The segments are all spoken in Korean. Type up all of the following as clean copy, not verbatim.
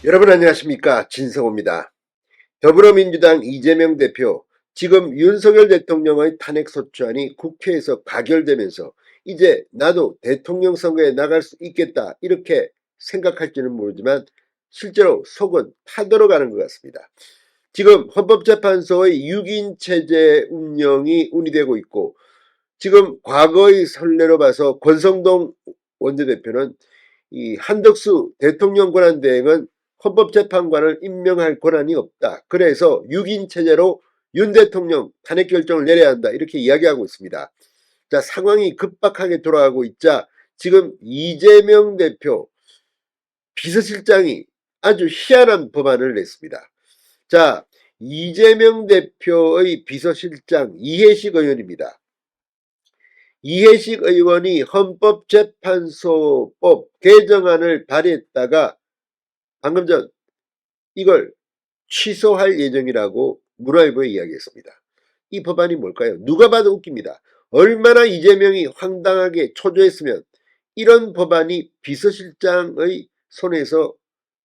여러분 안녕하십니까, 진성호입니다. 더불어민주당 이재명 대표, 지금 윤석열 대통령의 탄핵소추안이 국회에서 가결되면서 이제 나도 대통령 선거에 나갈 수 있겠다 이렇게 생각할지는 모르지만 실제로 속은 타들어가는 것 같습니다. 지금 헌법재판소의 6인 체제 운영이 운이되고 있고, 지금 과거의 선례로 봐서 권성동 원내대표는 이 한덕수 대통령 권한대행은 헌법재판관을 임명할 권한이 없다. 그래서 6인 체제로 윤 대통령 탄핵 결정을 내려야 한다. 이렇게 이야기하고 있습니다. 자, 상황이 급박하게 돌아가고 있자 지금 이재명 대표 비서실장이 아주 희한한 법안을 냈습니다. 자, 이재명 대표의 비서실장 이해식 의원입니다. 이해식 의원이 헌법재판소법 개정안을 발의했다가 방금 전 이걸 취소할 예정이라고 문화일보에 이야기했습니다. 이 법안이 뭘까요? 누가 봐도 웃깁니다. 얼마나 이재명이 황당하게 초조했으면 이런 법안이 비서실장의 손에서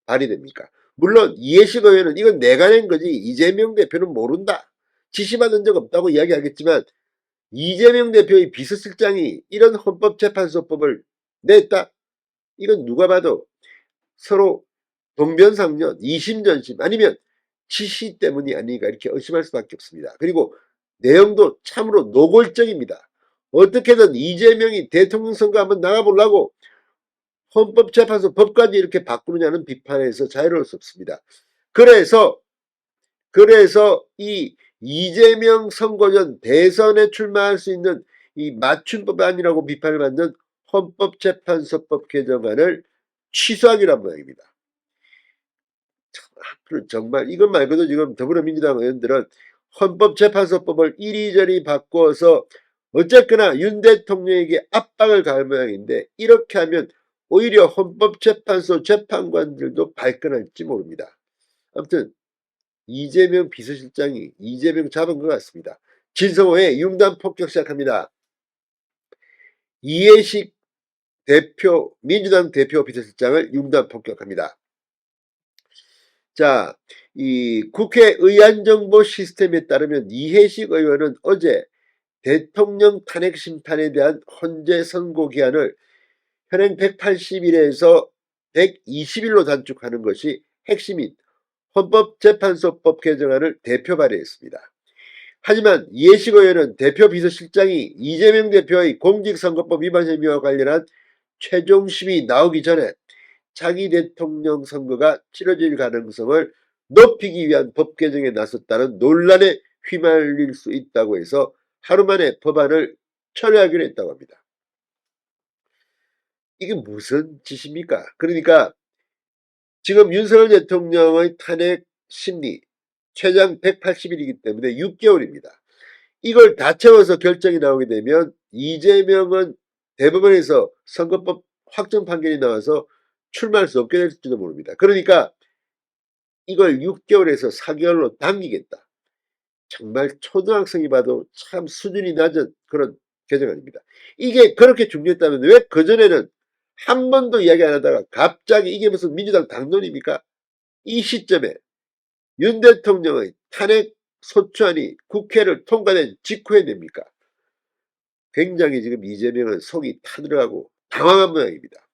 발의됩니까? 물론 이해식 의원은 이건 내가 낸 거지 이재명 대표는 모른다, 지시받은 적 없다고 이야기하겠지만, 이재명 대표의 비서실장이 이런 헌법재판소법을 냈다? 이건 누가 봐도 서로 동변상련, 이심전심 아니면 지시 때문이 아닌가 이렇게 의심할 수밖에 없습니다. 그리고 내용도 참으로 노골적입니다. 어떻게든 이재명이 대통령 선거 한번 나가보려고 헌법재판소 법까지 이렇게 바꾸느냐는 비판에서 자유로울 수 없습니다. 그래서 이 이재명 선거 전 대선에 출마할 수 있는 이 맞춤법안이라고 비판을 받는 헌법재판소법 개정안을 취소하기란 모양입니다. 앞으로 정말 이것 말고도 지금 더불어민주당 의원들은 헌법재판소법을 이리저리 바꿔서 어쨌거나 윤 대통령에게 압박을 가할 모양인데, 이렇게 하면 오히려 헌법재판소 재판관들도 발끈할지 모릅니다. 아무튼 이재명 비서실장이 이재명 잡은 것 같습니다. 진성호의 융단 폭격 시작합니다. 이해식 대표, 민주당 대표 비서실장을 융단 폭격합니다. 자, 이 국회 의안정보 시스템에 따르면 이해식 의원은 어제 대통령 탄핵 심판에 대한 헌재 선고 기한을 현행 180일에서 120일로 단축하는 것이 핵심인 헌법재판소법 개정안을 대표 발의했습니다. 하지만 이해식 의원은 대표 비서실장이 이재명 대표의 공직선거법 위반 혐의와 관련한 최종 심의 나오기 전에 자기 대통령 선거가 치러질 가능성을 높이기 위한 법 개정에 나섰다는 논란에 휘말릴 수 있다고 해서 하루 만에 법안을 철회하기로 했다고 합니다. 이게 무슨 짓입니까? 그러니까 지금 윤석열 대통령의 탄핵 심리 최장 180일이기 때문에 6개월입니다. 이걸 다 채워서 결정이 나오게 되면 이재명은 대법원에서 선거법 확정 판결이 나와서 출마할 수 없게 될지도 모릅니다. 그러니까 이걸 6개월에서 4개월로 당기겠다. 정말 초등학생이 봐도 참 수준이 낮은 그런 개정안입니다. 이게 그렇게 중요했다면 왜 그전에는 한 번도 이야기 안 하다가 갑자기 이게 무슨 민주당 당론입니까? 이 시점에 윤 대통령의 탄핵 소추안이 국회를 통과된 직후에 냅니까? 굉장히 지금 이재명은 속이 타들어가고 당황한 모양입니다.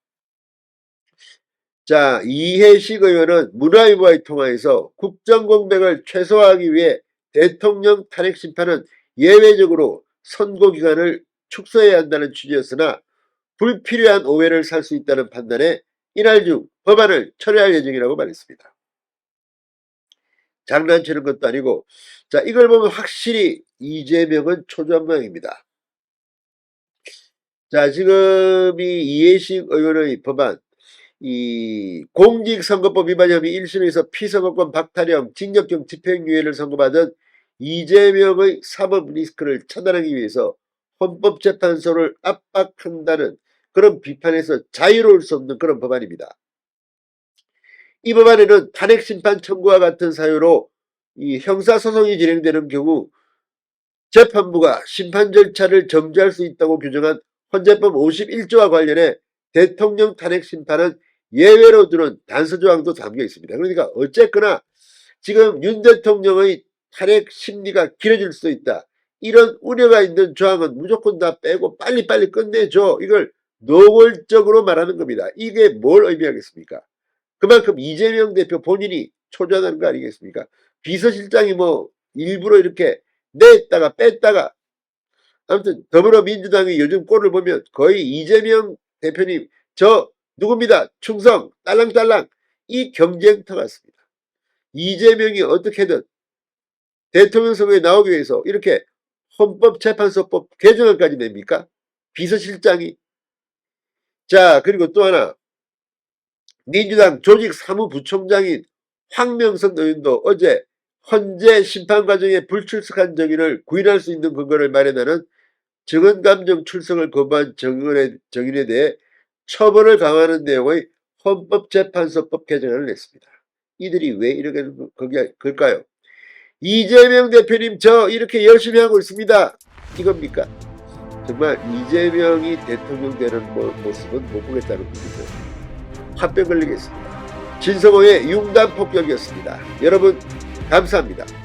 자, 이해식 의원은 문화일보와의 통화에서 국정공백을 최소화하기 위해 대통령 탄핵 심판은 예외적으로 선고기간을 축소해야 한다는 취지였으나 불필요한 오해를 살 수 있다는 판단에 이날 중 법안을 철회할 예정이라고 말했습니다. 장난치는 것도 아니고, 자, 이걸 보면 확실히 이재명은 초조한 모양입니다. 자, 지금 이 이해식 의원의 법안, 이 공직선거법 위반 혐의 1심에서 피선거권 박탈형 징역형 집행유예를 선고받은 이재명의 사법 리스크를 차단하기 위해서 헌법재판소를 압박한다는 그런 비판에서 자유로울 수 없는 그런 법안입니다. 이 법안에는 탄핵심판 청구와 같은 사유로 이 형사소송이 진행되는 경우 재판부가 심판 절차를 정지할 수 있다고 규정한 헌재법 51조와 관련해 대통령 탄핵 심판은 예외로 두는 단서조항도 담겨 있습니다. 그러니까 어쨌거나 지금 윤 대통령의 탄핵 심리가 길어질 수도 있다. 이런 우려가 있는 조항은 무조건 다 빼고 빨리빨리 끝내줘. 이걸 노골적으로 말하는 겁니다. 이게 뭘 의미하겠습니까? 그만큼 이재명 대표 본인이 초조하다는 거 아니겠습니까? 비서실장이 뭐 일부러 이렇게 냈다가 뺐다가, 아무튼 더불어민주당이 요즘 꼴을 보면 거의 이재명 대표님 저 누굽니다. 충성 딸랑딸랑 이 경쟁터 같습니다. 이재명이 어떻게든 대통령 선거에 나오기 위해서 이렇게 헌법재판소법 개정안까지 냅니까? 비서실장이. 자, 그리고 또 하나, 민주당 조직사무부총장인 황명선 의원도 어제 헌재 심판 과정에 불출석한 정인을 구인할 수 있는 근거를 마련하는 증언감정 출석을 거부한 정인에 대해 처벌을 강화하는 내용의 헌법재판소법 개정안을 냈습니다. 이들이 왜 이렇게 걸까요? 이재명 대표님 저 이렇게 열심히 하고 있습니다. 이겁니까? 정말 이재명이 대통령 되는 모습은 못 보겠다는 거죠. 화병 걸리겠습니다. 진성호의 융단 폭격이었습니다. 여러분 감사합니다.